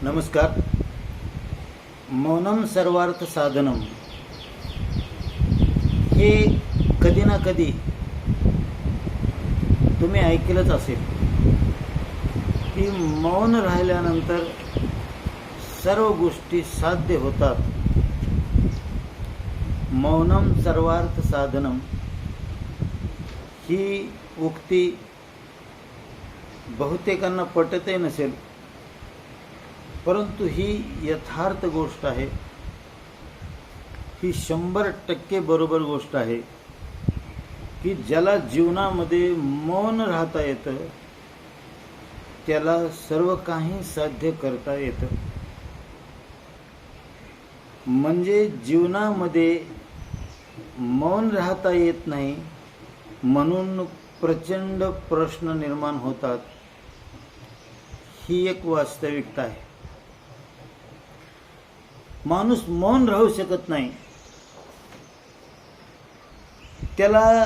नमस्कार. मौनम सर्वार्थ साधनम हे कधी ना कधी तुम्ही ऐकलंच असेल की मौन राहिल्यानंतर सर्व गोष्टी साध्य होतात. मौनम सर्वार्थ साधनम ही उक्ती बहुतेकांना पटतही नसेल, परंतु ही यथार्थ गोष्ट आहे. ही 100% बरोबर गोष्ट आहे की ज्याला जीवनामध्ये मौन राहता येतं त्याला सर्व काही साध्य करता येतं. म्हणजे जीवनामध्ये मौन राहता येत नाही म्हणून प्रचंड प्रश्न निर्माण होतात. ही एक वास्तविकता आहे. माणूस मौन राहू शकत नाही. त्याला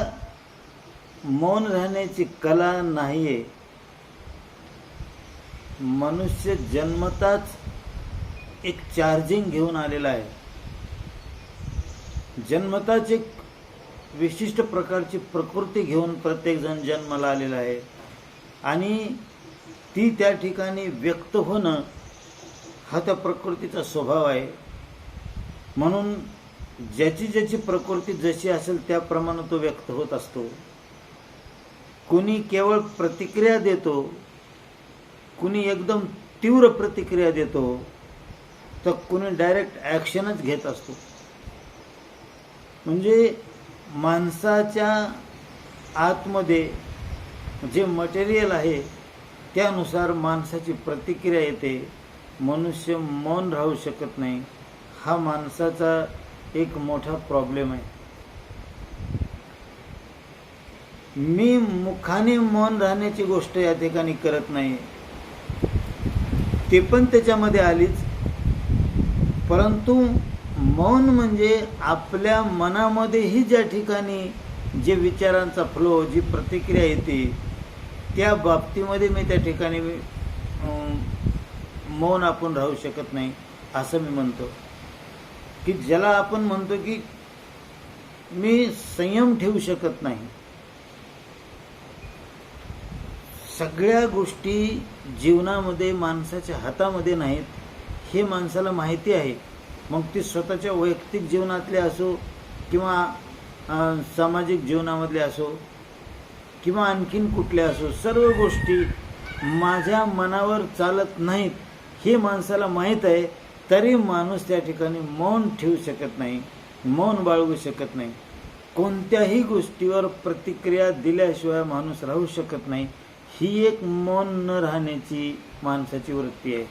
मौन राहण्याची कला नाहीये. मनुष्य जन्मताच एक चार्जिंग घेऊन आलेला आहे. जन्मताच एक विशिष्ट प्रकारची प्रकृती घेऊन प्रत्येक जण जन्माला आलेला आहे आणि ती त्या ठिकाणी व्यक्त होणं हा त्या प्रकृतीचा स्वभाव आहे. म्हणून ज्याची ज्याची प्रकृती जशी असेल त्याप्रमाणे तो व्यक्त होत असतो. कुणी केवळ प्रतिक्रिया देतो, कुणी एकदम तीव्र प्रतिक्रिया देतो, तर कुणी डायरेक्ट ॲक्शनच घेत असतो. म्हणजे माणसाच्या आतमध्ये जे मटेरियल आहे त्यानुसार माणसाची प्रतिक्रिया येते. मनुष्य मौन राहू शकत नाही. हा माणसाचा एक मोठा प्रॉब्लेम आहे. मी मुखाने मौन राहण्याची गोष्ट या ठिकाणी करत नाही, ते पण त्याच्यामध्ये आलीच. परंतु मौन म्हणजे आपल्या मनामध्येही ज्या ठिकाणी जे विचारांचा फ्लो, जी प्रतिक्रिया येते त्या बाबतीमध्ये मी त्या ठिकाणी मौन आपण राहू शकत नाही असं मी म्हणतो. की ज्याला आपण म्हणतो की मी संयम ठेवू शकत नाही. सगळ्या गोष्टी जीवनामध्ये माणसाच्या हातामध्ये नाहीत हे माणसाला माहिती आहे. मग ती स्वतःच्या वैयक्तिक जीवनातले असो किंवा सामाजिक जीवनामधले असो किंवा आणखीन कुठल्या असो, सर्व गोष्टी माझ्या मनावर चालत नाहीत हे माणसाला माहीत आहे. तरी माणूस त्या ठिकाणी मौन ठेवू शकत नाही, मौन बाळगू शकत नाही. कोणत्याही गोष्टीवर प्रतिक्रिया दिल्याशिवाय माणूस राहू शकत नाही. ही एक मौन न राहण्याची माणसाची वृत्ती आहे.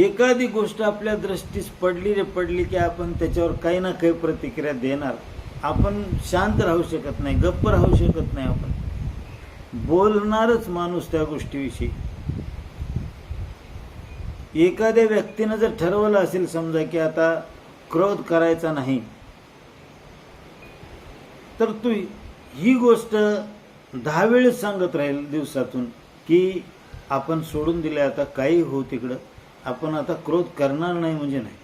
एखादी गोष्ट आपल्या दृष्टीस पडली की आपण त्याच्यावर काही ना काही प्रतिक्रिया देणार. आपण शांत राहू शकत नाही, गप्प राहू शकत नाही. आपण बोलणारच माणूस त्या गोष्टीविषयी. एखाद्या व्यक्तीनं जर ठरवलं असेल समजा की आता क्रोध करायचा नाही, तर तू ही गोष्ट 10 वेळेस सांगत राहील दिवसातून की आपण सोडून दिले, आता काही हो तिकडं, आपण आता क्रोध करणार नाही. म्हणजे नाही,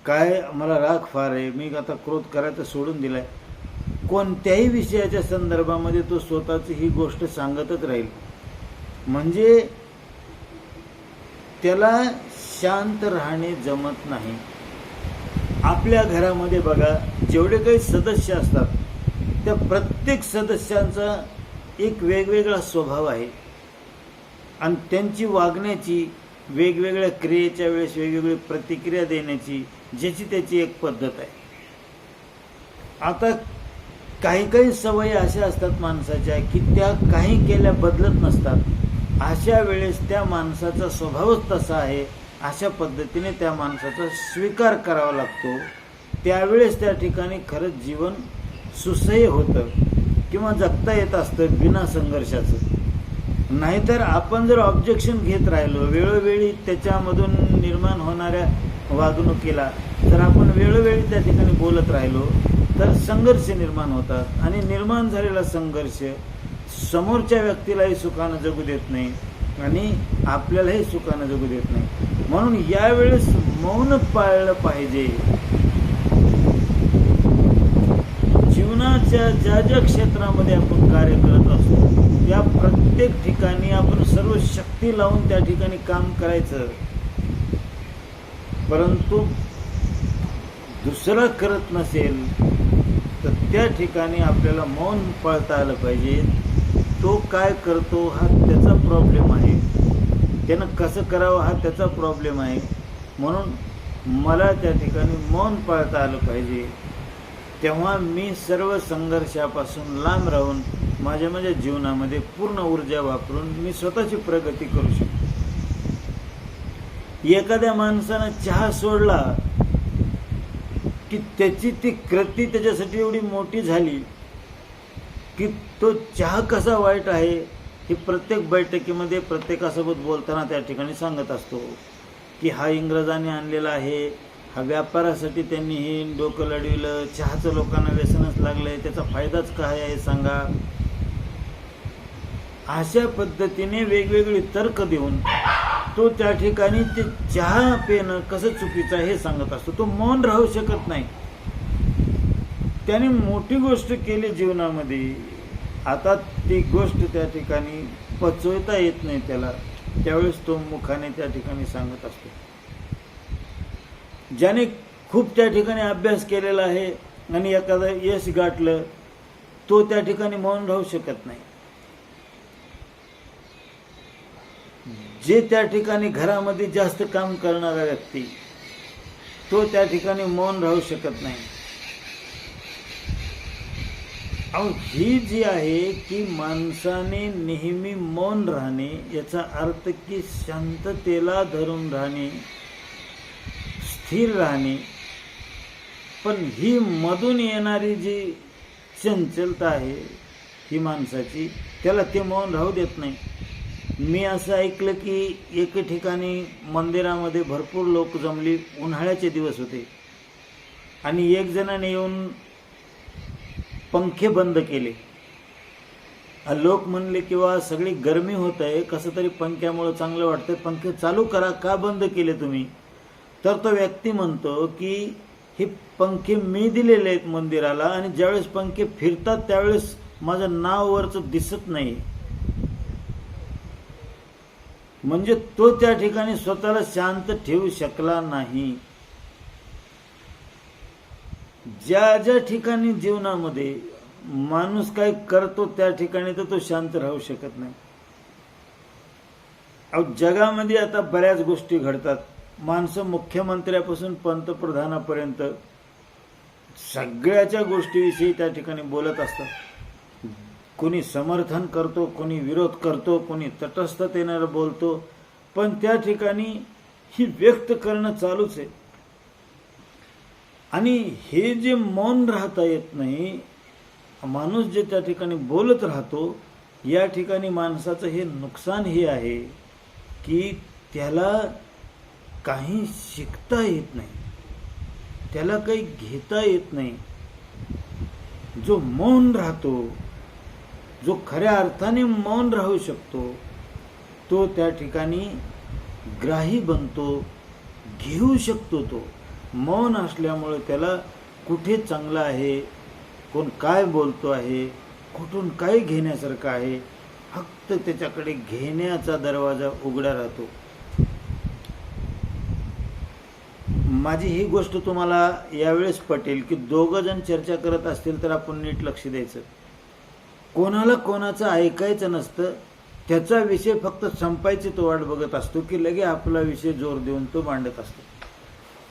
काय मला राग फार आहे, मी आता क्रोध करायचं सोडून दिलाय. कोणत्याही विषयाच्या संदर्भामध्ये तो स्वतःची ही गोष्ट सांगतच राहील. म्हणजे त्याला शांत राहणे जमत नाही. आपल्या घरामध्ये बघा, जेवढे काही सदस्य असतात त्या प्रत्येक सदस्यांचा एक वेगवेगळा स्वभाव आहे आणि त्यांची वागण्याची, वेगवेगळ्या क्रियेच्या वेळेस वेगवेगळी प्रतिक्रिया देण्याची ज्याची त्याची एक पद्धत आहे. आता काही काही सवयी अशा असतात माणसाच्या की त्या काही केल्या बदलत नसतात. अशा वेळेस त्या माणसाचा स्वभावच तसा आहे, अशा पद्धतीने त्या माणसाचा स्वीकार करावा लागतो. त्यावेळेस त्या ठिकाणी खरंच जीवन सुसह्य होतं किंवा जगता येत असतं बिना संघर्षाचं. नाहीतर आपण जर ऑब्जेक्शन घेत राहिलो, वेळोवेळी त्याच्यामधून निर्माण होणाऱ्या वागणुकीला जर आपण वेळोवेळी त्या ठिकाणी बोलत राहिलो तर संघर्ष निर्माण होतात आणि निर्माण झालेला संघर्ष समोरच्या व्यक्तीलाही सुखानं जगू देत नाही आणि आपल्यालाही सुखानं जगू देत नाही. म्हणून यावेळेस मौन पाळलं पाहिजे. जीवनाच्या ज्या ज्या क्षेत्रामध्ये आपण कार्य करत असतो त्या प्रत्येक ठिकाणी आपण सर्व शक्ती लावून त्या ठिकाणी काम करायचं. परंतु दुसरा करत नसेल तर त्या ठिकाणी आपल्याला मौन पाळता आलं पाहिजे. तो काय करतो हा त्याचा प्रॉब्लेम आहे, त्यानं कसं करावं हा त्याचा प्रॉब्लेम आहे. म्हणून मला त्या ठिकाणी मौन पाळता आलं पाहिजे. तेव्हा मी सर्व संघर्षापासून लांब राहून माझ्या जीवनामध्ये पूर्ण ऊर्जा वापरून मी स्वतःची प्रगती करू शकतो. एखाद्या माणसानं चहा सोडला की त्याची ती कृती त्याच्यासाठी एवढी मोठी झाली की तो चहा कसा वाईट आहे हे प्रत्येक बैठकीमध्ये प्रत्येकासोबत बोलताना त्या ठिकाणी सांगत असतो की हा इंग्रजांनी आणलेला आहे, हा व्यापारासाठी त्यांनी हे डोकं लढविलं, चहाचं लोकांना व्यसनच लागलंय, त्याचा फायदाच काय आहे सांगा. अशा पद्धतीने वेगवेगळे तर्क देऊन तो त्या ठिकाणी ते चहा पिणं कसं चुकीचं आहे हे सांगत असतो. तो मौन राहू शकत नाही. त्याने मोठी गोष्ट केली जीवनामध्ये, आता ती गोष्ट त्या ठिकाणी पचवता येत नाही त्याला, त्यावेळेस तो मुखाने त्या ठिकाणी सांगत असतो. ज्याने खूप त्या ठिकाणी अभ्यास केलेला आहे आणि एखादं यश गाठलं तो त्या ठिकाणी मौन राहू शकत नाही. जे त्या ठिकाणी घरामध्ये जास्त काम करणारा व्यक्ती तो त्या ठिकाणी मौन राहू शकत नाही. अहो ही जी आहे की माणसाने नेहमी मौन राहणे याचा अर्थ की शांततेला धरून राहणे, स्थिर राहणे. पण ही मधून येणारी जी चंचलता आहे ही माणसाची, त्याला ते मौन राहू देत नाही. मी असं ऐकलं की एके ठिकाणी मंदिरामध्ये भरपूर लोक जमली, उन्हाळ्याचे दिवस होते आणि एक जणाने येऊन पंखे बंद केले. लोक म्हणले किंवा सगळी गरमी होत आहे, कसं तरी पंख्यामुळे चांगलं वाटतं, पंखे चालू करा, का बंद केले तुम्ही? तर तो व्यक्ती म्हणतो की हे पंखे मी दिलेले आहेत मंदिराला आणि ज्यावेळेस पंखे फिरतात त्यावेळेस माझं नाव वरचं दिसत नाही. म्हणजे तो त्या ठिकाणी स्वतःला शांत ठेवू शकला नाही. ज्या ज्या ठिकाणी जीवनामध्ये माणूस काय करतो त्या ठिकाणी तर तो शांत राहू शकत नाही. जगामध्ये आता बऱ्याच गोष्टी घडतात. माणसं मुख्यमंत्र्यापासून पंतप्रधानापर्यंत सगळ्याच्या गोष्टीविषयी त्या ठिकाणी बोलत असतात. कोणी समर्थन करतो, कोणी विरोध करतो, कोणी तटस्थतेने बोलतो, पण त्या ठिकाणी ही व्यक्त करणं चालूच आहे. आणि हे जे मौन राहता येत नाही, माणूस जे त्या ठिकाणी बोलत राहतो, या ठिकाणी माणसाचं हे नुकसान हे आहे की त्याला काही शिकता येत नाही, त्याला काही घेता येत नाही. जो मौन राहतो, जो खऱ्या अर्थाने मौन राहू शकतो, तो त्या ठिकाणी ग्राही बनतो, घेऊ शकतो. तो मौन असल्यामुळे त्याला कुठे चांगलं आहे, कोण काय बोलतो आहे, कुठून काय घेण्यासारखं आहे, फक्त त्याच्याकडे घेण्याचा दरवाजा उघडा राहतो. माझी ही गोष्ट तुम्हाला यावेळेस पटेल की दोघं जण चर्चा करत असतील तर आपण नीट लक्ष द्यायचं. कोणाला कोणाचं ऐकायचं नसतं, त्याचा विषय फक्त संपायची तो वाट बघत असतो की लगे आपला विषय जोर देऊन तो मांडत असतो.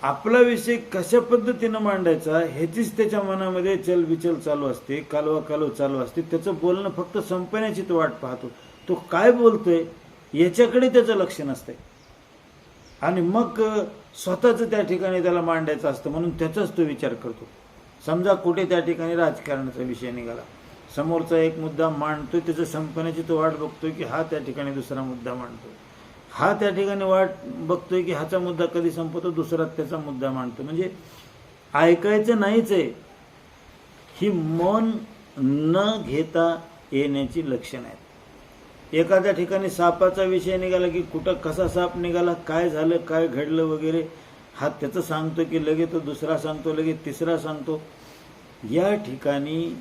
आपला विषय कशा पद्धतीनं मांडायचा ह्याचीच त्याच्या मनामध्ये चलबिचल चालू असते, कालवा कालव चालू असते. त्याचं बोलणं फक्त संपण्याची तो वाट पाहतो. तो काय बोलतोय याच्याकडे त्याचं लक्ष नसतंय आणि मग स्वतःचं त्या ठिकाणी त्याला मांडायचं असतं म्हणून त्याचाच तो विचार करतो. समजा कुठे त्या ठिकाणी राजकारणाचा विषय निघाला, समोरचा एक मुद्दा मांडतोय, त्याचं संपण्याची तो वाट बघतोय की हा त्या ठिकाणी दुसरा मुद्दा मांडतोय, हा त्या ठिकाणी वाट बघतोय की हाचा मुद्दा कधी संपतो, दुसरा त्याचा मुद्दा मांडतो. म्हणजे ऐकायचं नाहीच आहे. ही मौन न घेता येण्याची लक्षणं आहेत. एखाद्या ठिकाणी सापाचा विषय निघाला की कुठं कसा साप निघाला, काय झालं, काय घडलं वगैरे, हा त्याचं सांगतो की लगेच तो दुसरा सांगतो, लगेच तिसरा सांगतो. या ठिकाणी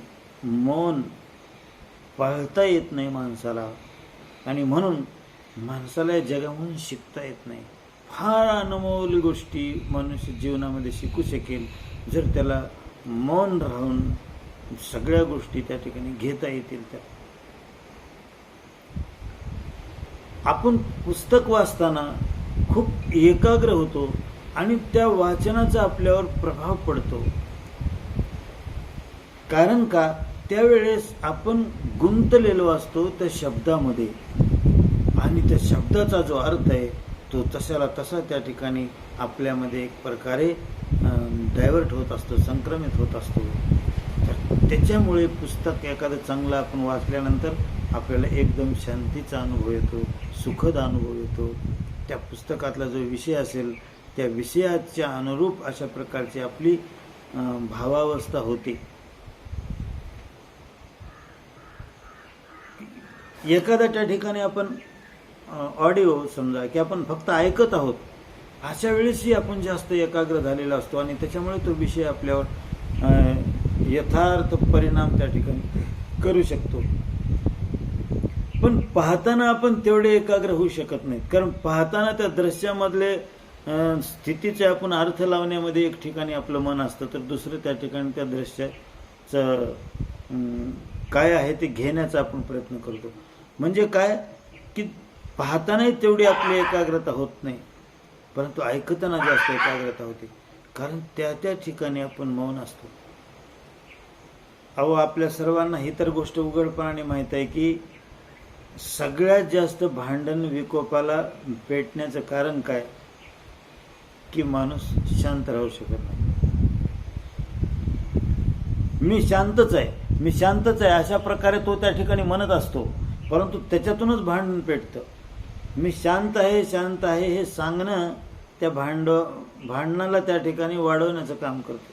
मौन पाळता येत नाही माणसाला, आणि म्हणून माणसाला या जगामधून शिकता येत नाही. फार अनमोल गोष्टी मनुष्य जीवनामध्ये शिकू शकेल जर त्याला मौन राहून सगळ्या गोष्टी त्या ठिकाणी घेता येतील. त्या आपण पुस्तक वाचताना खूप एकाग्र होतो आणि त्या वाचनाचा आपल्यावर प्रभाव पडतो. कारण का, त्यावेळेस आपण गुंतलेलो असतो त्या शब्दामध्ये, आणि त्या शब्दाचा जो अर्थ आहे तो तशाला तसा त्या ठिकाणी आपल्यामध्ये एक प्रकारे डायव्हर्ट होत असतो, संक्रमित होत असतो. तर त्याच्यामुळे पुस्तक एखादं चांगलं आपण वाचल्यानंतर आपल्याला एकदम शांतीचा अनुभव येतो, सुखद अनुभव येतो. त्या पुस्तकातला जो विषय असेल त्या विषयाच्या अनुरूप अशा प्रकारची आपली भावावस्था होते. एखाद्या त्या ठिकाणी आपण ऑडिओ समजा की आपण फक्त ऐकत आहोत, अशा वेळेसही आपण जास्त एकाग्र झालेला असतो आणि त्याच्यामुळे तो विषय आपल्यावर यथार्थ परिणाम त्या ठिकाणी करू शकतो. पण पाहताना आपण तेवढे एकाग्र होऊ शकत नाहीत, कारण पाहताना त्या दृश्यामधले स्थितीचे आपण अर्थ लावण्यामध्ये एक ठिकाणी आपलं मन असतं, तर दुसरं त्या ठिकाणी त्या दृश्याचं काय आहे ते घेण्याचा आपण प्रयत्न करतो. म्हणजे काय की पाहतानाही तेवढी आपली एकाग्रता होत नाही, परंतु ऐकताना जास्त एकाग्रता होते, कारण त्या त्या ठिकाणी आपण मौन असतो. अहो, आपल्या सर्वांना ही तर गोष्ट उघडपणाने माहीत आहे की सगळ्यात जास्त भांडण विकोपाला पेटण्याचं कारण काय, की माणूस शांत राहू शकत नाही. मी शांतच आहे अशा प्रकारे तो त्या ठिकाणी म्हणत असतो, परंतु त्याच्यातूनच भांडण पेटतं. मी शांत आहे हे सांगणं त्या भांडणाला त्या ठिकाणी वाढवण्याचं काम करतं.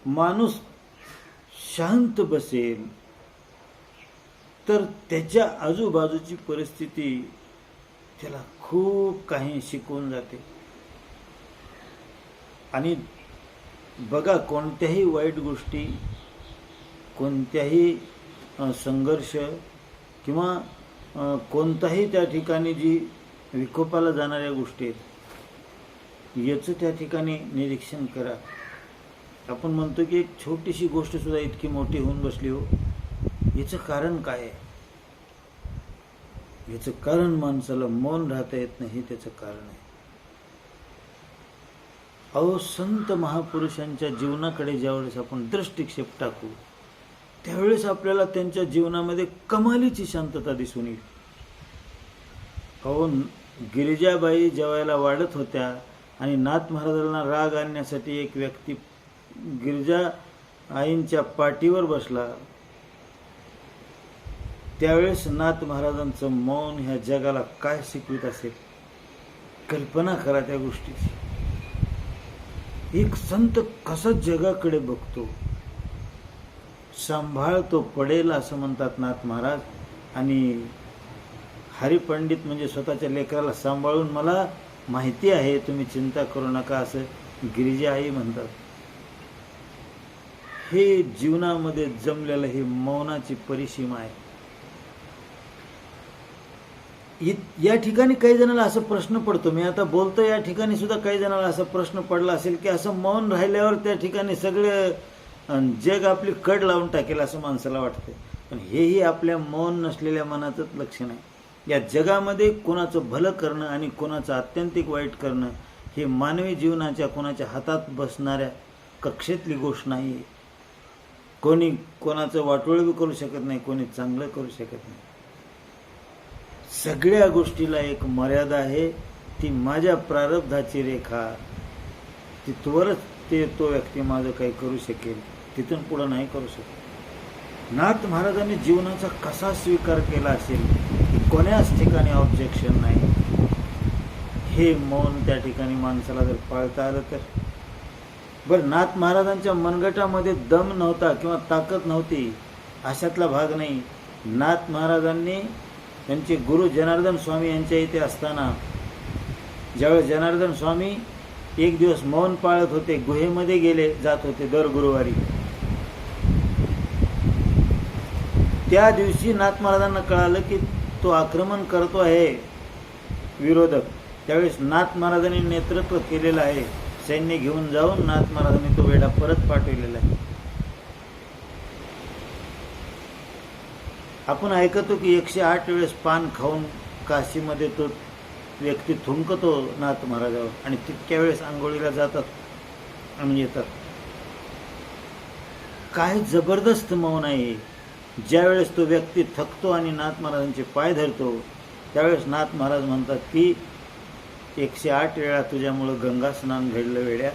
माणूस शांत बसेल तर त्याच्या आजूबाजूची परिस्थिती त्याला खूप काही शिकवून जाते. आणि बघा, कोणत्याही वाईट गोष्टी, कोणत्याही संघर्ष किंवा कोणताही त्या ठिकाणी जी विकोपाला जाणाऱ्या गोष्टी आहेत, याचं त्या ठिकाणी निरीक्षण करा. आपण म्हणतो की एक छोटीशी गोष्ट सुद्धा इतकी मोठी होऊन बसली हो, याचं कारण काय आहे? याचं कारण माणसाला मौन राहता येत नाही, हे त्याचं कारण आहे. अहो, संत महापुरुषांच्या जीवनाकडे ज्यावेळेस आपण दृष्टिक्षेप टाकू त्यावेळेस आपल्याला त्यांच्या जीवनामध्ये कमालीची शांतता दिसून येईल. अहो, गिरिजाबाई जेवायला वाढत होत्या आणि नाथ महाराजांना राग आणण्यासाठी एक व्यक्ती गिरिजा आईंच्या पाठीवर बसला. त्यावेळेस नाथ महाराजांचं मौन ह्या जगाला काय शिकवित असेल, कल्पना करा त्या गोष्टीची. एक संत कसा जगाकडे बघतो, सांभाळतो पडेल असं म्हणतात नाथ महाराज. आणि हरिपंडित म्हणजे स्वतःच्या लेकराला सांभाळून मला माहिती आहे, तुम्ही चिंता करू नका, असं गिरिजा आई म्हणतात. हे जीवनामध्ये जमलेलं हे मौनाची परिसीमा आहे. या ठिकाणी काही जणांना असा प्रश्न पडतो, मी आता बोलतो या ठिकाणी सुद्धा काही जणांना असा प्रश्न पडला असेल की असं मौन राहिल्यावर त्या ठिकाणी सगळे जग आपली कड लावून टाकेल असं माणसाला वाटतं. पण हेही आपल्या मौन नसलेल्या मनाचंच लक्षण आहे. या जगामध्ये कोणाचं भलं करणं आणि कोणाचं आत्यंतिक वाईट करणं हे मानवी जीवनाच्या कोणाच्या हातात बसणाऱ्या कक्षेतली गोष्ट नाही. कोणी कोणाचं वाटोळं बी करू शकत नाही, कोणी चांगलं करू शकत नाही. सगळ्या गोष्टीला एक मर्यादा आहे, ती माझ्या प्रारब्धाची रेखा, तिथवरच तो व्यक्ती माझं काही करू शकेल, तिथून पुढं नाही करू शकत. नाथ महाराजांनी जीवनाचा कसा स्वीकार केला असेल, कोण्याच ठिकाणी ऑब्जेक्शन नाही. हे मौन त्या ठिकाणी माणसाला जर पाळता आलं तर बरं. नाथ महाराजांच्या मनगटामध्ये दम नव्हता किंवा ताकद नव्हती, अशातला भाग नाही. नाथ महाराजांनी त्यांचे गुरु जनार्दन स्वामी यांच्या इथे असताना ज्यावेळेस जनार्दन स्वामी एक दिवस मौन पाळत होते, गुहेमध्ये गेले जात होते दर गुरुवारी. त्या दिवशी नाथ महाराजांना कळालं की तो आक्रमण करतो आहे विरोधक. त्यावेळेस नाथ महाराजांनी नेतृत्व केलेलं आहे, सैन्य घेऊन जाऊन नाथ महाराजांनी तो वेढा परत पाठवलेला आहे. आपण ऐकतो की 108 वेळेस पान खाऊन काशीमध्ये तो व्यक्ती थुंकतो नाथ महाराजावर आणि तितक्या वेळेस आंघोळीला जातात आणि येतात. काय जबरदस्त मौन आहे. ज्यावेळेस तो व्यक्ती थकतो आणि नाथ महाराजांचे पाय धरतो त्यावेळेस नाथ महाराज म्हणतात की 108 वेळा तुझ्यामुळं गंगा स्नान घडलं वेड्या.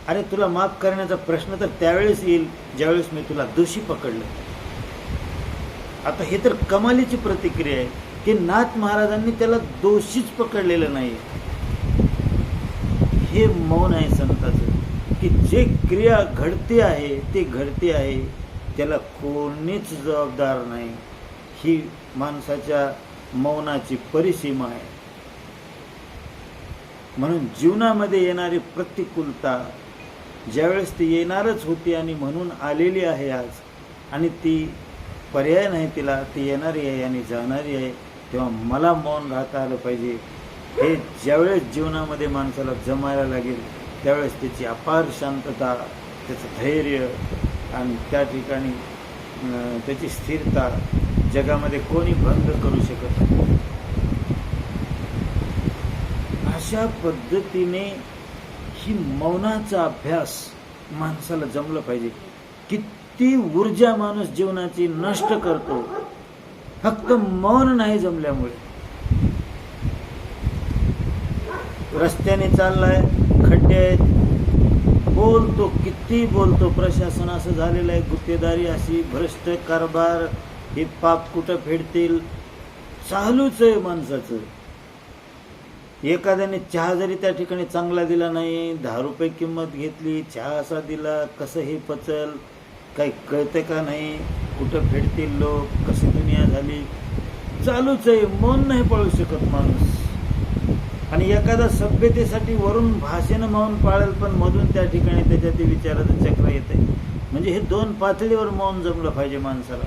अरे तुला माफ करण्याचा प्रश्न तर त्यावेळेस येईल ज्यावेळेस मी तुला दोषी पकडलं. आता हे तर कमालीची प्रतिक्रिया आहे की नाथ महाराजांनी त्याला दोषीच पकडलेलं नाही. हे मौन आहे संताचं की जे क्रिया घडते आहे ते घडते आहे, त्याला कोणीच जबाबदार नाही. ही माणसाच्या मौनाची परिसीमा आहे. म्हणून जीवनामध्ये येणारी प्रतिकूलता ज्यावेळेस ती येणारच होती आणि म्हणून आलेली आहे आज, आणि ती पर्याय नाही तिला, ती येणारी आहे आणि जाणारी आहे, तेव्हा मला मौन राहता आलं पाहिजे. हे ज्यावेळेस जीवनामध्ये माणसाला जमायला लागेल त्यावेळेस त्याची अपार शांतता, त्याचं धैर्य आणि त्या ठिकाणी त्याची स्थिरता जगामध्ये कोणी भंग करू शकत नाही. अशा पद्धतीने ही मौनाचा अभ्यास माणसाला जमलं पाहिजे. किती ऊर्जा माणूस जीवनाची नष्ट करतो फक्त मौन नाही जमल्यामुळे. रस्त्याने चाललाय, खड्डे आहेत, बोलतो, किती बोलतो. प्रशासन असं झालेलं आहे, गुत्तेदारी अशी, भ्रष्ट कारभार, हे पाप कुठं फेडतील, चालूच आहे माणसाचं. एखाद्याने चहा जरी त्या ठिकाणी चांगला दिला नाही, 10 रुपये किंमत घेतली, चहा असा दिला, कसं हे पचल, काही कळतं का नाही, कुठं फेडतील लोक, कशी दुनिया झाली, चालूच आहे. मौन नाही पाळू शकत माणूस. आणि एखादा सभ्यतेसाठी वरून भाषेनं मौन पाळेल, पण मधून त्या ठिकाणी त्याच्या ते विचाराचं चक्र येते. म्हणजे हे 2 पातळीवर मौन जमलं पाहिजे माणसाला.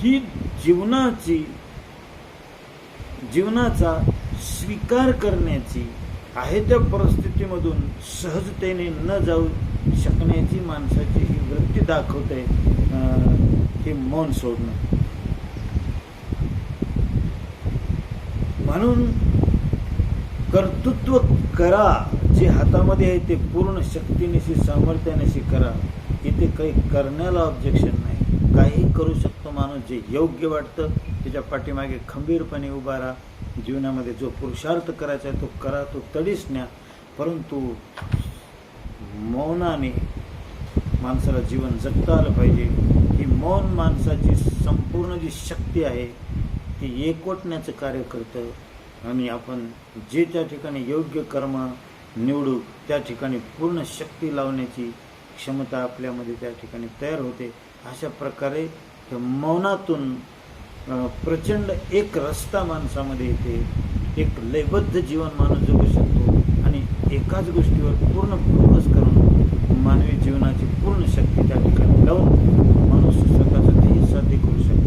ही जीवनाचा स्वीकार करण्याची आहे त्या परिस्थितीमधून सहजतेने न जाऊ शकण्याची माणसाची ही वृत्ती दाखवते हे मौन सोडणं. म्हणून कर्तृत्व करा, जे हातामध्ये आहे ते पूर्ण शक्तीनिशी सामर्थ्यानिशी करा. इथे काही करण्याला ऑब्जेक्शन नाही, काही करू शकतो माणूस. जे योग्य वाटतं त्याच्या पाठीमागे खंबीरपणे उभा राहा. जीवनामध्ये जो पुरुषार्थ करायचा आहे तो करा, तो तडीस न्या. परंतु मौनाने माणसाला जीवन जगता आलं पाहिजे. ही मौन माणसाची संपूर्ण जी शक्ती आहे ती एकवटण्याचं कार्य करतं आणि आपण जे त्या ठिकाणी योग्य कर्म निवडू त्या ठिकाणी पूर्ण शक्ती लावण्याची क्षमता आपल्यामध्ये त्या ठिकाणी तयार होते. अशा प्रकारे मौनातून प्रचंड एक रस्ता माणसामध्ये येते. एक लयबद्ध जीवन माणूस जगू शकतो आणि एकाच गोष्टीवर पूर्ण फोकस करून मानवी जीवनाची पूर्ण शक्ती त्या ठिकाणी लावून माणूस स्वतःचं ध्येय साध्य करू शकतो.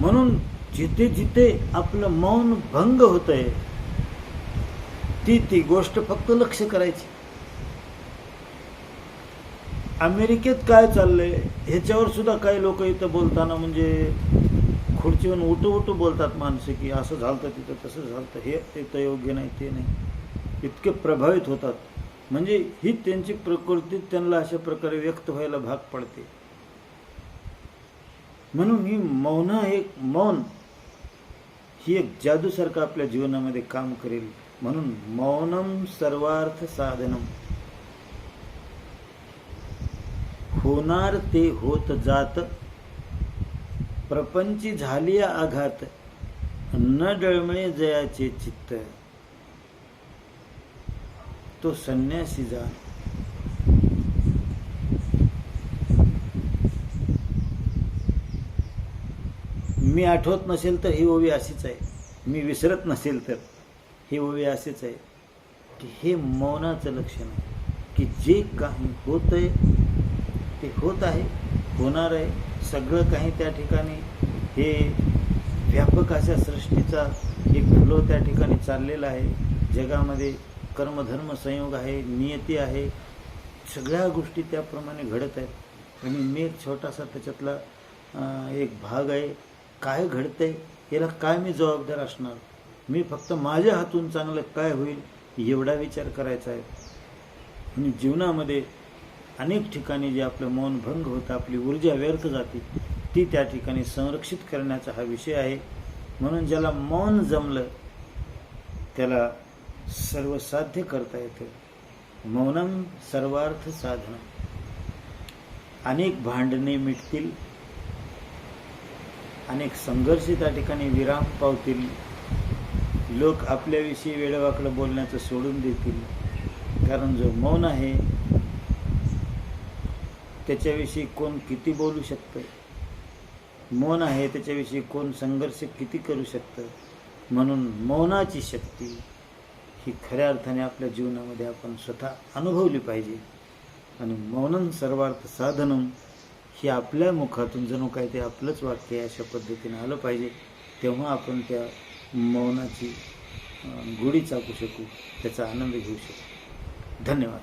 म्हणून जिथे जिथे आपलं मौन भंग होतंय ती गोष्ट फक्त लक्ष करायची. अमेरिकेत काय चाललंय ह्याच्यावर सुद्धा काही लोक इथं बोलताना म्हणजे खुर्चीवरून उठू बोलतात माणसं की असं झालं तिथं, तसं झालं, हे तिथं योग्य नाही, ते नाही. इतके प्रभावित होतात. म्हणजे ही त्यांची प्रकृती त्यांना अशा प्रकारे व्यक्त व्हायला भाग पडते. म्हणून ही मौन ही एक जादूसारखं आपल्या जीवनामध्ये काम करेल. म्हणून मौनम सर्वार्थ साधनम, होणार ते होत जात, प्रपंची झाली आघात, न डळमळे जयाचे चित्त, तो संन्यासी जाण. मी आठवत नसेल तर ही ओवी अशीच आहे, मी विसरत नसेल तर ही ओवी अशीच आहे की हे मौनाचं लक्षण आहे की जे काही होत आहे ते होत आहे, होणार आहे. सगळं काही त्या ठिकाणी हे व्यापक अशा सृष्टीचा एक फ्लो त्या ठिकाणी चाललेला आहे. जगामध्ये कर्मधर्म संयोग आहे, नियती आहे, सगळ्या गोष्टी त्याप्रमाणे घडत आहेत आणि मी एक छोटासा त्याच्यातला एक भाग आहे. काय घडतंय याला काय मी जबाबदार असणार, मी फक्त माझ्या हातून चांगलं काय होईल एवढा विचार करायचा आहे. आणि जीवनामध्ये अनेक ठिकाणी जे आपलं मौन भंग होतं, आपली ऊर्जा व्यर्थ जाते, ती त्या ठिकाणी संरक्षित करण्याचा हा विषय आहे. म्हणून ज्याला मौन जमलं त्याला सर्व साध्य करता येतं. मौनम सर्वार्थ साधन. अनेक भांडणे मिटतील, अनेक संघर्ष त्या ठिकाणी विराम पावतील, लोक आपल्याविषयी वेडवाकडं बोलण्याचं सोडून देतील. कारण जो मौन आहे त्याच्याविषयी कोण किती बोलू शकतं, मौन आहे त्याच्याविषयी कोण संघर्ष किती करू शकतं. म्हणून मौनाची शक्ती ही खऱ्या अर्थाने आपल्या जीवनामध्ये आपण स्वतः अनुभवली पाहिजे. आणि मौनम सर्वार्थ साधनम हे आपल्या मुखातून जणू काय ते आपलंच वाक्य अशा पद्धतीने आलं पाहिजे. तेव्हा आपण त्या मौनाची गोडी चाकू शकू, त्याचा आनंद घेऊ शकू. धन्यवाद.